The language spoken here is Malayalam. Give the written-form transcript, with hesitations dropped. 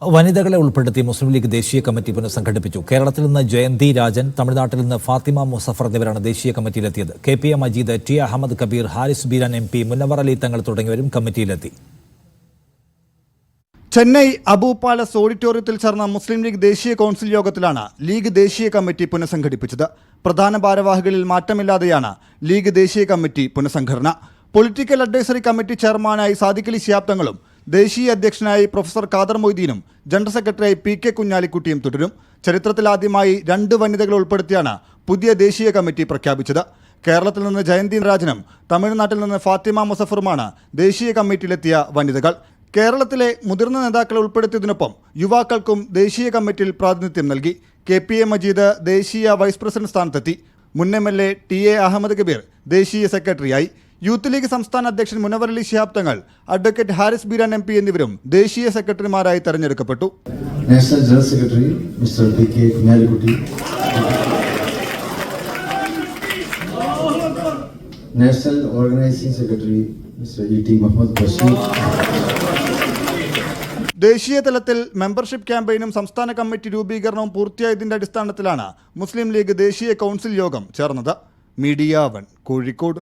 വനിതകളെ ഉൾപ്പെടുത്തി മുസ്ലിം ലീഗ് ദേശീയ കമ്മിറ്റി പുനഃസംഘടിപ്പിച്ചു. കേരളത്തിൽ നിന്ന് ജയന്തി രാജൻ, തമിഴ്നാട്ടിൽ നിന്ന് ഫാത്തിമ മുസഫർ എന്നിവരാണ് ദേശീയ കമ്മിറ്റിയിലെത്തിയത്. KPA Majeed, T Ahmed Kabir, Haris Beeran MP, Munavar Ali തങ്ങൾ തുടങ്ങിയവരും കമ്മിറ്റിയിലെത്തി. ചെന്നൈ അബു പാലസ് ഓഡിറ്റോറിയത്തിൽ ചേർന്ന മുസ്ലിം ലീഗ് ദേശീയ കൗൺസിൽ യോഗത്തിലാണ് ലീഗ് ദേശീയ കമ്മിറ്റി പുനഃസംഘടിപ്പിച്ചത്. പ്രധാന ഭാരവാഹികളിൽ മാറ്റമില്ലാതെയാണ് ലീഗ് ദേശീയ കമ്മിറ്റി പുനഃസംഘടന. പൊളിറ്റിക്കൽ അഡ്വൈസറി കമ്മിറ്റി ചെയർമാനായി സാദിഖ് അലി ശിഹാബ് തങ്ങളും ദേശീയ അധ്യക്ഷനായി പ്രൊഫസർ ഖാദർ മൊയ്തീനും ജനറൽ സെക്രട്ടറിയായി PK കുഞ്ഞാലിക്കുട്ടിയും തുടരും. ചരിത്രത്തിലാദ്യമായി 2 വനിതകൾ ഉൾപ്പെടുത്തിയാണ് പുതിയ ദേശീയ കമ്മിറ്റി പ്രഖ്യാപിച്ചത്. കേരളത്തിൽ നിന്ന് ജയന്തി രാജനും തമിഴ്നാട്ടിൽ നിന്ന് ഫാത്തിമ മുസഫറുമാണ് ദേശീയ കമ്മിറ്റിയിലെത്തിയ വനിതകൾ. കേരളത്തിലെ മുതിർന്ന നേതാക്കളെ ഉൾപ്പെടുത്തിയതിനൊപ്പം യുവാക്കൾക്കും ദേശീയ കമ്മിറ്റിയിൽ പ്രാതിനിധ്യം നൽകി. KPA മജീദ് ദേശീയ വൈസ് പ്രസിഡന്റ് സ്ഥാനത്തെത്തി. മുൻ MLA TA അഹമ്മദ് കബീർ ദേശീയ സെക്രട്ടറിയായി. യൂത്ത് ലീഗ് സംസ്ഥാന അധ്യക്ഷൻ മുനവർ അലി ശിഹാബ് തങ്ങൾ, അഡ്വക്കേറ്റ് ഹാരിസ് ബീരാൻ MP എന്നിവരും ദേശീയ സെക്രട്ടറിമാരായി തെരഞ്ഞെടുക്കപ്പെട്ടു. National general secretary mister PK Kunhalikutty, national organising secretary mister ET Muhammad Basheer. ദേശീയ തലത്തിൽ മെമ്പർഷിപ്പ് ക്യാമ്പയിനും സംസ്ഥാന കമ്മിറ്റി രൂപീകരണവും പൂർത്തിയായതിന്റെ അടിസ്ഥാനത്തിലാണ് മുസ്ലിം ലീഗ് ദേശീയ കൗൺസിൽ യോഗം ചേർന്നത്. മീഡിയ 1 കോഴിക്കോട്.